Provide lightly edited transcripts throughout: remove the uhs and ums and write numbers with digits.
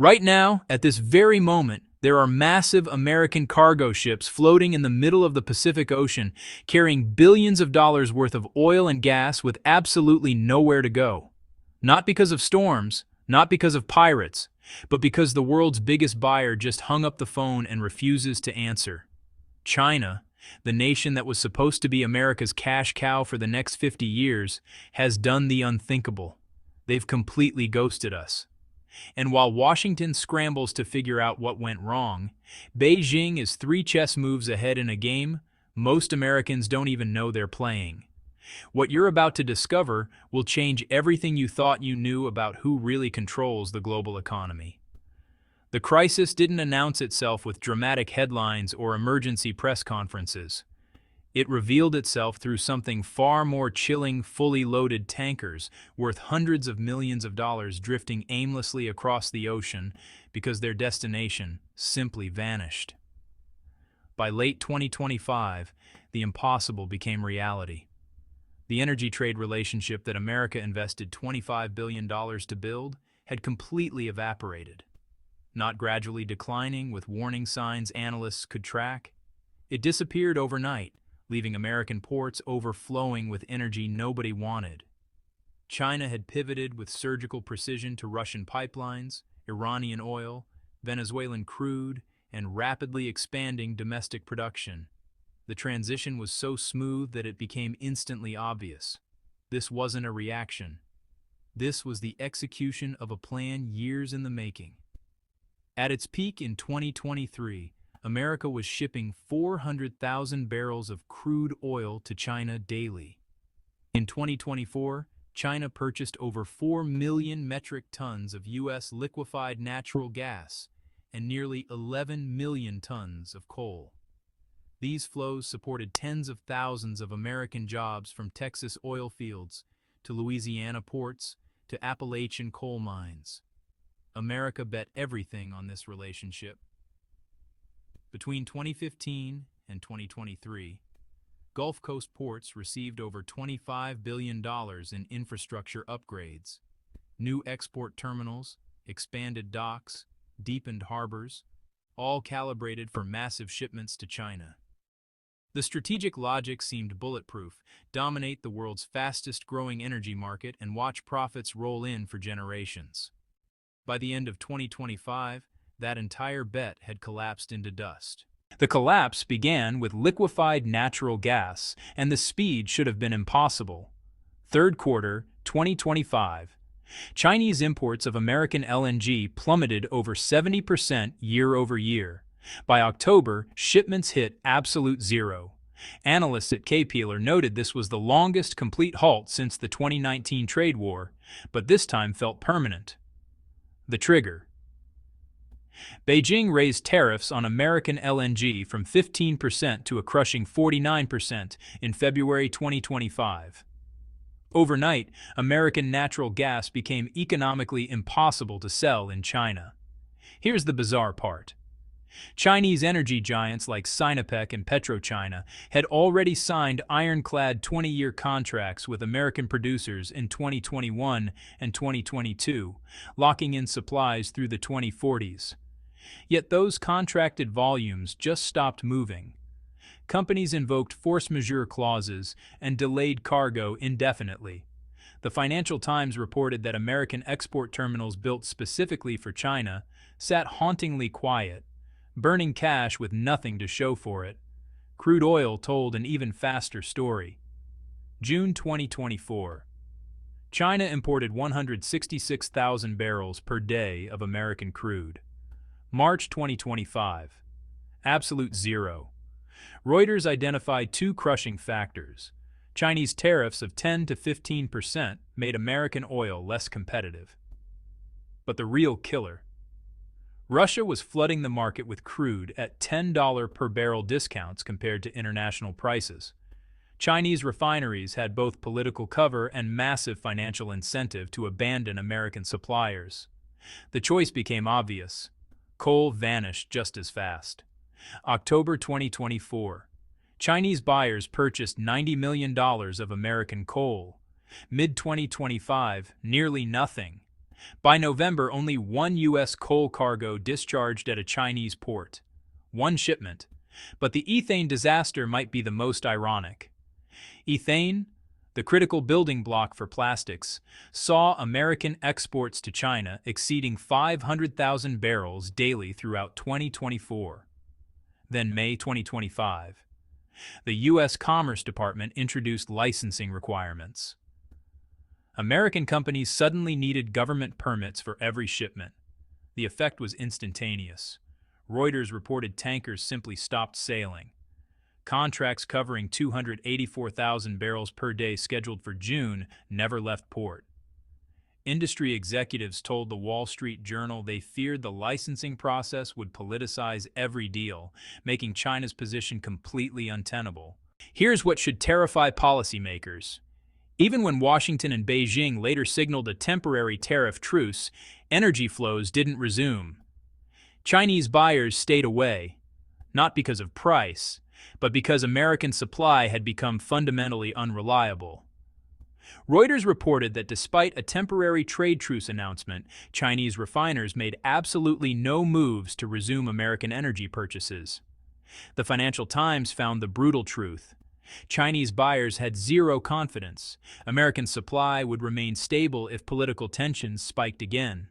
Right now, at this very moment, there are massive American cargo ships floating in the middle of the Pacific Ocean, carrying billions of dollars worth of oil and gas with absolutely nowhere to go. Not because of storms, not because of pirates, but because the world's biggest buyer just hung up the phone and refuses to answer. China, the nation that was supposed to be America's cash cow for the next 50 years, has done the unthinkable. They've completely ghosted us. And while Washington scrambles to figure out what went wrong, Beijing is 3 chess moves ahead in a game most Americans don't even know they're playing. What you're about to discover will change everything you thought you knew about who really controls the global economy. The crisis didn't announce itself with dramatic headlines or emergency press conferences. It revealed itself through something far more chilling: fully loaded tankers worth hundreds of millions of dollars drifting aimlessly across the ocean because their destination simply vanished. By late 2025, the impossible became reality. The energy trade relationship that America invested $25 billion to build had completely evaporated. Not gradually declining with warning signs analysts could track. It disappeared overnight, leaving American ports overflowing with energy nobody wanted. China had pivoted with surgical precision to Russian pipelines, Iranian oil, Venezuelan crude, and rapidly expanding domestic production. The transition was so smooth that it became instantly obvious. This wasn't a reaction. This was the execution of a plan years in the making. At its peak in 2023, America was shipping 400,000 barrels of crude oil to China daily. In 2024, China purchased over 4 million metric tons of U.S. liquefied natural gas and nearly 11 million tons of coal. These flows supported tens of thousands of American jobs, from Texas oil fields to Louisiana ports to Appalachian coal mines. America bet everything on this relationship. Between 2015 and 2023, Gulf Coast ports received over $25 billion in infrastructure upgrades. New export terminals, expanded docks, deepened harbors, all calibrated for massive shipments to China. The strategic logic seemed bulletproof: dominate the world's fastest-growing energy market and watch profits roll in for generations. By the end of 2025, that entire bet had collapsed into dust. The collapse began with liquefied natural gas, and the speed should have been impossible. Third quarter, 2025. Chinese imports of American LNG plummeted over 70% year over year. By October, shipments hit absolute zero. Analysts at Kpealer noted this was the longest complete halt since the 2019 trade war, but this time felt permanent. The trigger: Beijing raised tariffs on American LNG from 15% to a crushing 49% in February 2025. Overnight, American natural gas became economically impossible to sell in China. Here's the bizarre part. Chinese energy giants like Sinopec and PetroChina had already signed ironclad 20-year contracts with American producers in 2021 and 2022, locking in supplies through the 2040s. Yet those contracted volumes just stopped moving. Companies invoked force majeure clauses and delayed cargo indefinitely. The Financial Times reported that American export terminals built specifically for China sat hauntingly quiet, burning cash with nothing to show for it. Crude oil told an even faster story. June 2024. China imported 166,000 barrels per day of American crude. March 2025. Absolute zero. Reuters identified 2 crushing factors. Chinese tariffs of 10 to 15% made American oil less competitive. But the real killer: Russia was flooding the market with crude at $10 per barrel discounts compared to international prices. Chinese refineries had both political cover and massive financial incentive to abandon American suppliers. The choice became obvious. Coal vanished just as fast. October 2024. Chinese buyers purchased $90 million of American coal. Mid-2025, nearly nothing. By November, only one U.S. coal cargo discharged at a Chinese port. One shipment. But the ethane disaster might be the most ironic. Ethane, the critical building block for plastics, saw American exports to China exceeding 500,000 barrels daily throughout 2024. Then May 2025. The U.S. Commerce Department introduced licensing requirements. American companies suddenly needed government permits for every shipment. The effect was instantaneous. Reuters reported tankers simply stopped sailing. Contracts covering 284,000 barrels per day scheduled for June never left port. Industry executives told the Wall Street Journal they feared the licensing process would politicize every deal, making China's position completely untenable. Here's what should terrify policymakers. Even when Washington and Beijing later signaled a temporary tariff truce, energy flows didn't resume. Chinese buyers stayed away, not because of price, but because American supply had become fundamentally unreliable. Reuters reported that despite a temporary trade truce announcement, Chinese refiners made absolutely no moves to resume American energy purchases. The Financial Times found the brutal truth. Chinese buyers had zero confidence. American supply would remain stable if political tensions spiked again.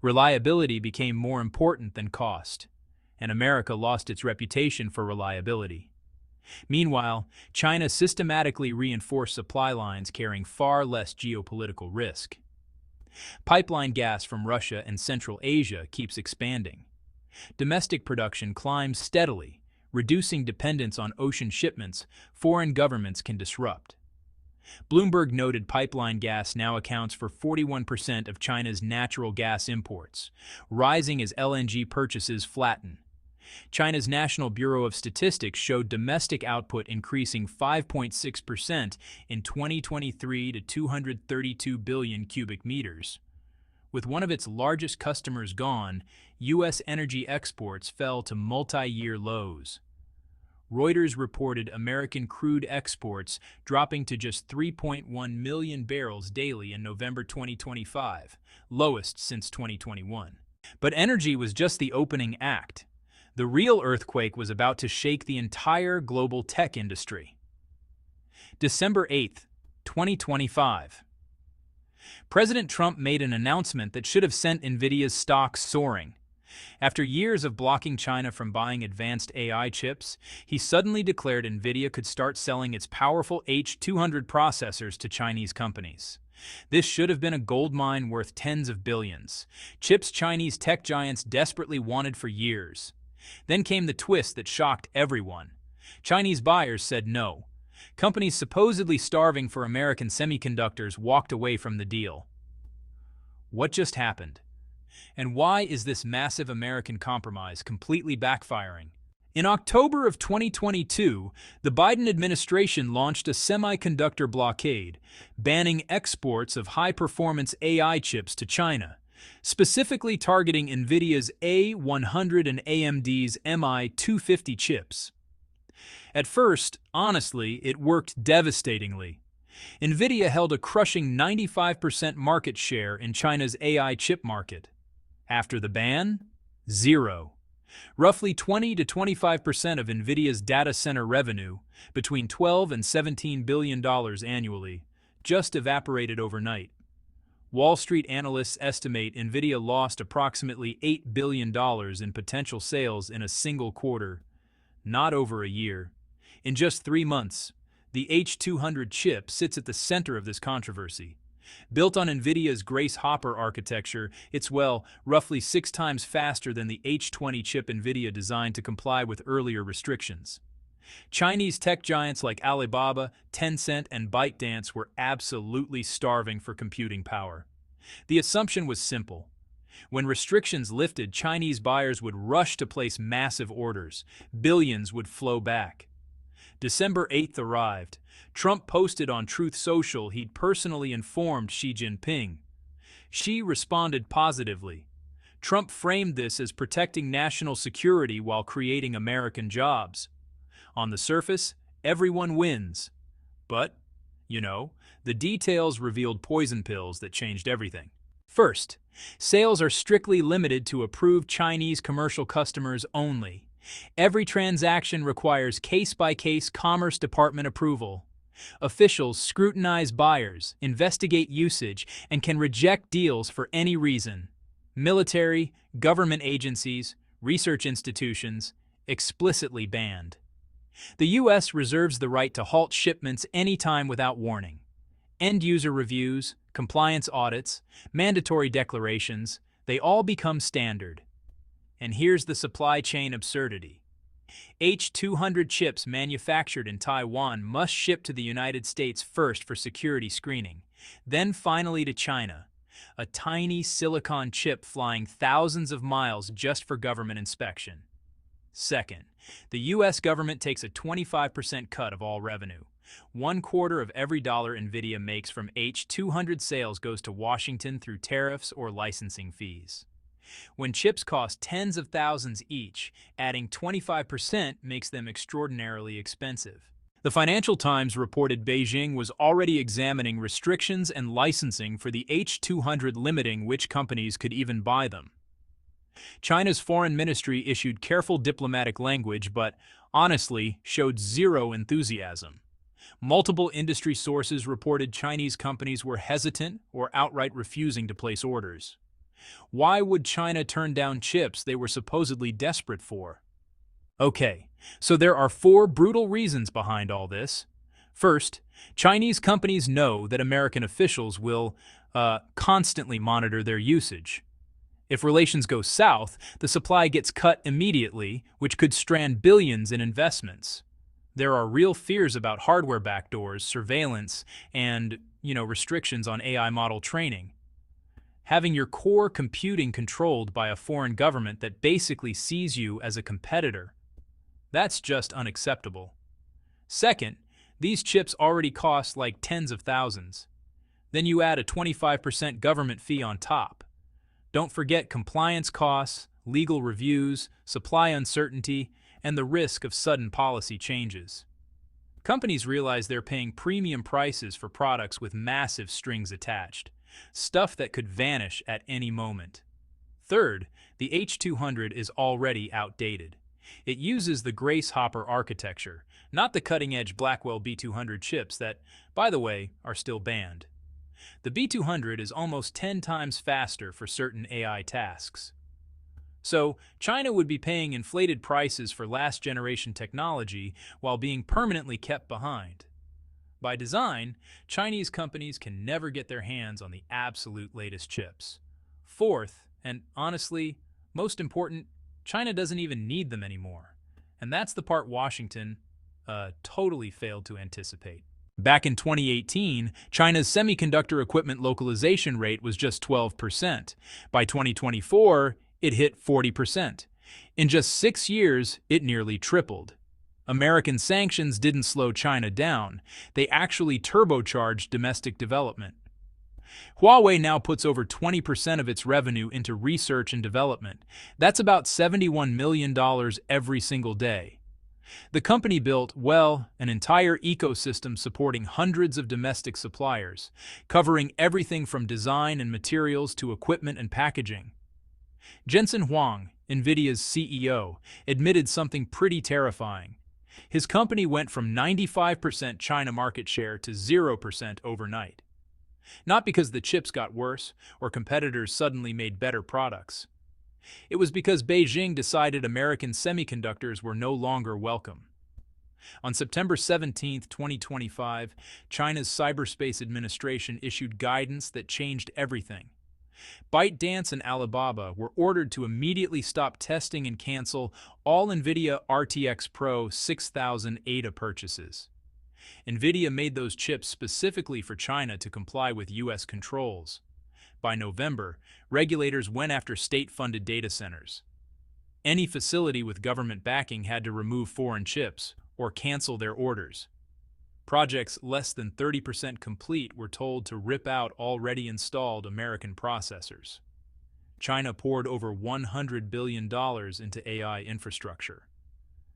Reliability became more important than cost, and America lost its reputation for reliability. Meanwhile, China systematically reinforced supply lines carrying far less geopolitical risk. Pipeline gas from Russia and Central Asia keeps expanding. Domestic production climbs steadily. Reducing dependence on ocean shipments foreign governments can disrupt. Bloomberg noted pipeline gas now accounts for 41% of China's natural gas imports, rising as LNG purchases flatten. China's National Bureau of Statistics showed domestic output increasing 5.6% in 2023 to 232 billion cubic meters. With one of its largest customers gone, U.S. energy exports fell to multi-year lows. Reuters reported American crude exports dropping to just 3.1 million barrels daily in November 2025, lowest since 2021. But energy was just the opening act. The real earthquake was about to shake the entire global tech industry. December 8, 2025. President Trump made an announcement that should have sent NVIDIA's stock soaring. After years of blocking China from buying advanced AI chips, he suddenly declared NVIDIA could start selling its powerful H200 processors to Chinese companies. This should have been a goldmine worth tens of billions, chips Chinese tech giants desperately wanted for years. Then came the twist that shocked everyone. Chinese buyers said no. Companies supposedly starving for American semiconductors walked away from the deal. What just happened? And why is this massive American compromise completely backfiring? In October of 2022, the Biden administration launched a semiconductor blockade, banning exports of high-performance AI chips to China, specifically targeting NVIDIA's A100 and AMD's MI250 chips. At first, honestly, it worked devastatingly. NVIDIA held a crushing 95% market share in China's AI chip market. After the ban, zero. Roughly 20 to 25% of NVIDIA's data center revenue, between $12 and $17 billion annually, just evaporated overnight. Wall Street analysts estimate NVIDIA lost approximately $8 billion in potential sales in a single quarter, not over a year. In just 3 months, the H200 chip sits at the center of this controversy. Built on NVIDIA's Grace Hopper architecture, it's, roughly 6 times faster than the H20 chip NVIDIA designed to comply with earlier restrictions. Chinese tech giants like Alibaba, Tencent, and ByteDance were absolutely starving for computing power. The assumption was simple. When restrictions lifted, Chinese buyers would rush to place massive orders. Billions would flow back. December 8th arrived. Trump posted on Truth Social he'd personally informed Xi Jinping. Xi responded positively. Trump framed this as protecting national security while creating American jobs. On the surface, everyone wins. But, the details revealed poison pills that changed everything. First, sales are strictly limited to approved Chinese commercial customers only. Every transaction requires case-by-case Commerce Department approval. Officials scrutinize buyers, investigate usage, and can reject deals for any reason. Military, government agencies, research institutions, explicitly banned. The U.S. reserves the right to halt shipments anytime without warning. End-user reviews, compliance audits, mandatory declarations, they all become standard. And here's the supply chain absurdity. H200 chips manufactured in Taiwan must ship to the United States first for security screening, then finally to China, a tiny silicon chip flying thousands of miles just for government inspection. Second, the U.S. government takes a 25% cut of all revenue. 1/4 of every dollar NVIDIA makes from H200 sales goes to Washington through tariffs or licensing fees. When chips cost tens of thousands each, adding 25% makes them extraordinarily expensive. The Financial Times reported Beijing was already examining restrictions and licensing for the H200, limiting which companies could even buy them. China's foreign ministry issued careful diplomatic language but, honestly, showed zero enthusiasm. Multiple industry sources reported Chinese companies were hesitant or outright refusing to place orders. Why would China turn down chips they were supposedly desperate for? Okay, so there are 4 brutal reasons behind all this. First, Chinese companies know that American officials will constantly monitor their usage. If relations go south, the supply gets cut immediately, which could strand billions in investments. There are real fears about hardware backdoors, surveillance, and, restrictions on AI model training. Having your core computing controlled by a foreign government that basically sees you as a competitor, that's just unacceptable. Second, these chips already cost like tens of thousands. Then you add a 25% government fee on top. Don't forget compliance costs, legal reviews, supply uncertainty, and the risk of sudden policy changes. Companies realize they're paying premium prices for products with massive strings attached, stuff that could vanish at any moment. Third, the H200 is already outdated. It uses the Grace Hopper architecture, not the cutting-edge Blackwell B200 chips that, by the way, are still banned. The B200 is almost 10 times faster for certain AI tasks. So, China would be paying inflated prices for last-generation technology while being permanently kept behind. By design, Chinese companies can never get their hands on the absolute latest chips. Fourth, and honestly, most important, China doesn't even need them anymore. And that's the part Washington totally failed to anticipate. Back in 2018, China's semiconductor equipment localization rate was just 12%. By 2024, it hit 40%. In just 6 years, it nearly tripled. American sanctions didn't slow China down. They actually turbocharged domestic development. Huawei now puts over 20% of its revenue into research and development. That's about $71 million every single day. The company built, an entire ecosystem supporting hundreds of domestic suppliers, covering everything from design and materials to equipment and packaging. Jensen Huang, NVIDIA's CEO, admitted something pretty terrifying. His company went from 95% China market share to 0% overnight. Not because the chips got worse or competitors suddenly made better products. It was because Beijing decided American semiconductors were no longer welcome. On September 17, 2025, China's Cyberspace Administration issued guidance that changed everything. ByteDance and Alibaba were ordered to immediately stop testing and cancel all NVIDIA RTX Pro 6000 Ada purchases. NVIDIA made those chips specifically for China to comply with U.S. controls. By November, regulators went after state-funded data centers. Any facility with government backing had to remove foreign chips or cancel their orders. Projects less than 30% complete were told to rip out already installed American processors. China poured over $100 billion into AI infrastructure.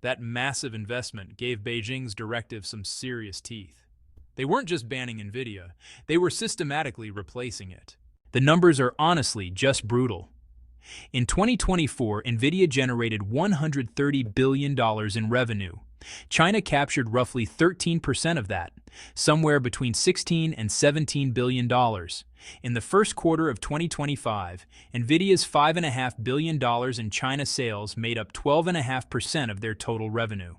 That massive investment gave Beijing's directive some serious teeth. They weren't just banning NVIDIA, they were systematically replacing it. The numbers are honestly just brutal. In 2024, Nvidia generated $130 billion in revenue. China captured roughly 13% of that, somewhere between $16 and $17 billion. In the first quarter of 2025, Nvidia's $5.5 billion in China sales made up 12.5% of their total revenue.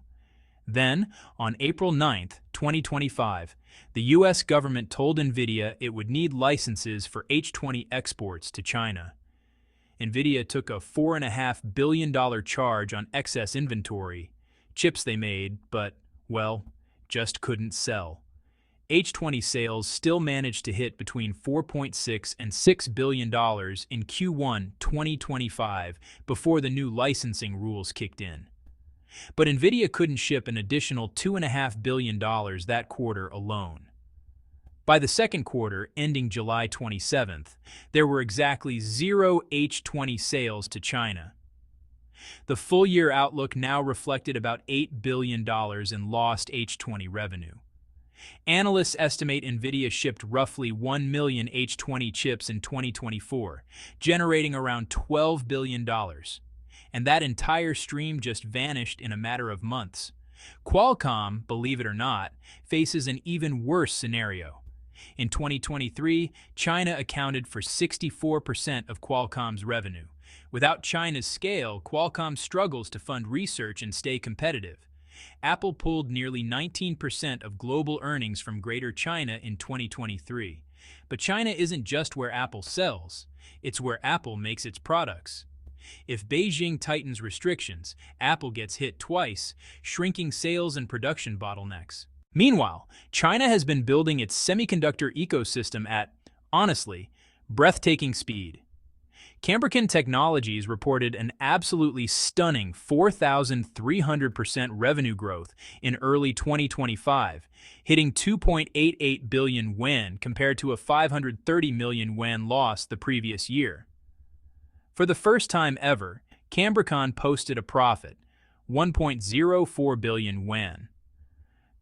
Then, on April 9, 2025, the U.S. government told Nvidia it would need licenses for H20 exports to China. Nvidia took a $4.5 billion charge on excess inventory, chips they made, but, well, just couldn't sell. H20 sales still managed to hit between $4.6 and $6 billion in Q1 2025 before the new licensing rules kicked in. But Nvidia couldn't ship an additional $2.5 billion that quarter alone. By the second quarter, ending July 27th, there were exactly 0 H20 sales to China. The full-year outlook now reflected about $8 billion in lost H20 revenue. Analysts estimate Nvidia shipped roughly 1 million H20 chips in 2024, generating around $12 billion. And that entire stream just vanished in a matter of months. Qualcomm, believe it or not, faces an even worse scenario. In 2023, China accounted for 64% of Qualcomm's revenue. Without China's scale, Qualcomm struggles to fund research and stay competitive. Apple pulled nearly 19% of global earnings from Greater China in 2023. But China isn't just where Apple sells, it's where Apple makes its products. If Beijing tightens restrictions, Apple gets hit twice, shrinking sales and production bottlenecks. Meanwhile, China has been building its semiconductor ecosystem at, honestly, breathtaking speed. Cambricon Technologies reported an absolutely stunning 4,300% revenue growth in early 2025, hitting 2.88 billion yuan compared to a 530 million yuan loss the previous year. For the first time ever, Cambricon posted a profit, 1.04 billion yuan.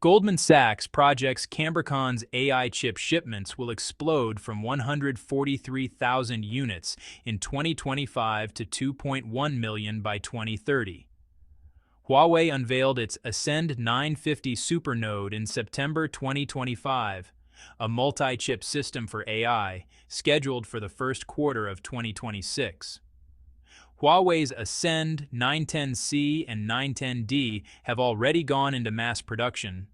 Goldman Sachs projects Cambricon's AI chip shipments will explode from 143,000 units in 2025 to 2.1 million by 2030. Huawei unveiled its Ascend 950 SuperNode in September 2025, a multi-chip system for AI, scheduled for the first quarter of 2026. Huawei's Ascend 910C and 910D have already gone into mass production.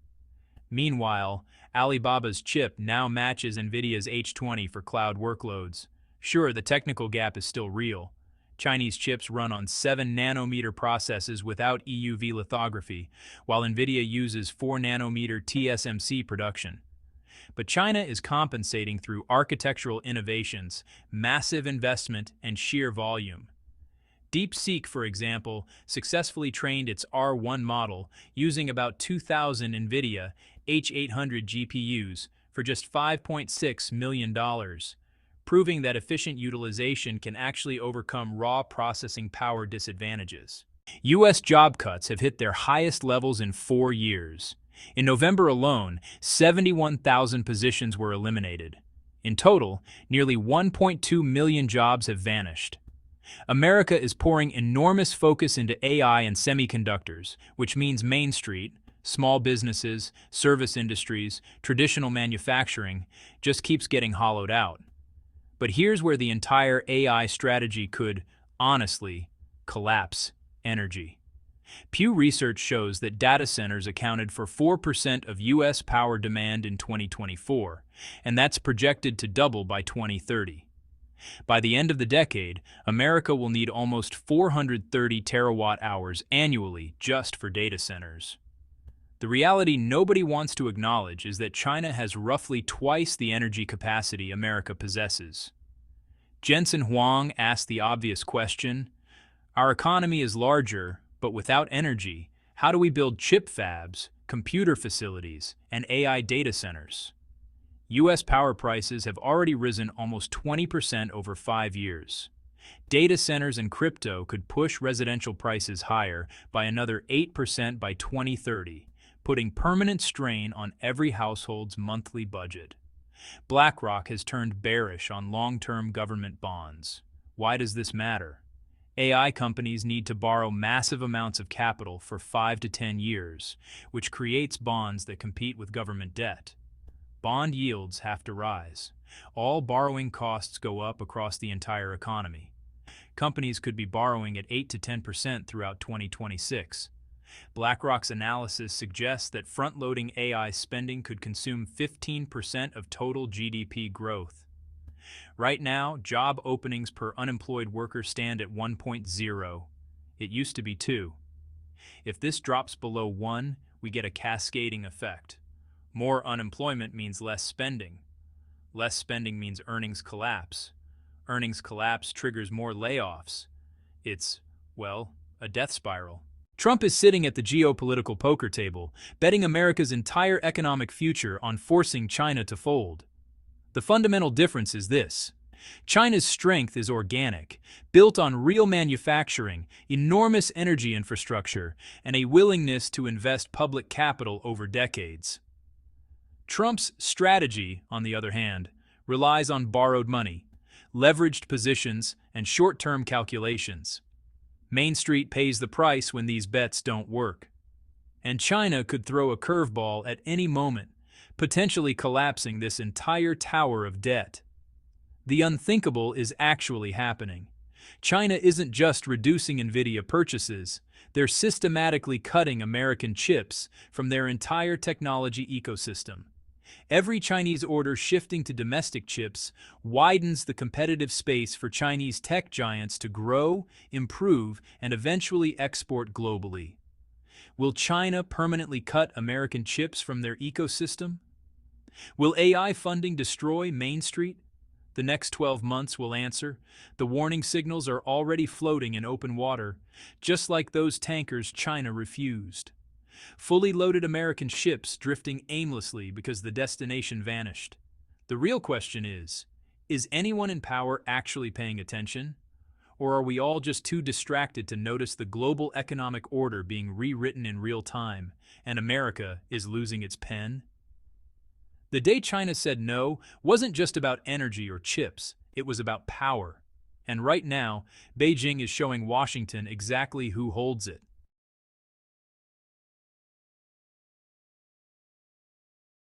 Meanwhile, Alibaba's chip now matches Nvidia's H20 for cloud workloads. Sure, the technical gap is still real. Chinese chips run on 7-nanometer processes without EUV lithography, while Nvidia uses 4-nanometer TSMC production. But China is compensating through architectural innovations, massive investment, and sheer volume. DeepSeek, for example, successfully trained its R1 model using about 2,000 NVIDIA H800 GPUs for just $5.6 million, proving that efficient utilization can actually overcome raw processing power disadvantages. U.S. job cuts have hit their highest levels in 4 years. In November alone, 71,000 positions were eliminated. In total, nearly 1.2 million jobs have vanished. America is pouring enormous focus into AI and semiconductors, which means Main Street, small businesses, service industries, traditional manufacturing, just keeps getting hollowed out. But here's where the entire AI strategy could, honestly, collapse: energy. Pew Research shows that data centers accounted for 4% of U.S. power demand in 2024, and that's projected to double by 2030. By the end of the decade, America will need almost 430 terawatt-hours annually just for data centers. The reality nobody wants to acknowledge is that China has roughly twice the energy capacity America possesses. Jensen Huang asked the obvious question: our economy is larger, but without energy, how do we build chip fabs, computer facilities, and AI data centers? U.S. power prices have already risen almost 20% over 5 years. Data centers and crypto could push residential prices higher by another 8% by 2030, putting permanent strain on every household's monthly budget. BlackRock has turned bearish on long-term government bonds. Why does this matter? AI companies need to borrow massive amounts of capital for 5 to 10 years, which creates bonds that compete with government debt. Bond yields have to rise. All borrowing costs go up across the entire economy. Companies could be borrowing at 8 to 10% throughout 2026. BlackRock's analysis suggests that front-loading AI spending could consume 15% of total GDP growth. Right now, job openings per unemployed worker stand at 1.0. It used to be 2. If this drops below 1, we get a cascading effect. More unemployment means less spending. Less spending means earnings collapse. Earnings collapse triggers more layoffs. It's, well, a death spiral. Trump is sitting at the geopolitical poker table, betting America's entire economic future on forcing China to fold. The fundamental difference is this. China's strength is organic, built on real manufacturing, enormous energy infrastructure, and a willingness to invest public capital over decades. Trump's strategy, on the other hand, relies on borrowed money, leveraged positions, and short-term calculations. Main Street pays the price when these bets don't work. And China could throw a curveball at any moment, potentially collapsing this entire tower of debt. The unthinkable is actually happening. China isn't just reducing NVIDIA purchases, they're systematically cutting American chips from their entire technology ecosystem. Every Chinese order shifting to domestic chips widens the competitive space for Chinese tech giants to grow, improve, and eventually export globally. Will China permanently cut American chips from their ecosystem? Will AI funding destroy Main Street? The next 12 months will answer. The warning signals are already floating in open water, just like those tankers China refused. Fully loaded American ships drifting aimlessly because the destination vanished. The real question is anyone in power actually paying attention? Or are we all just too distracted to notice the global economic order being rewritten in real time, and America is losing its pen? The day China said no wasn't just about energy or chips, it was about power. And right now, Beijing is showing Washington exactly who holds it.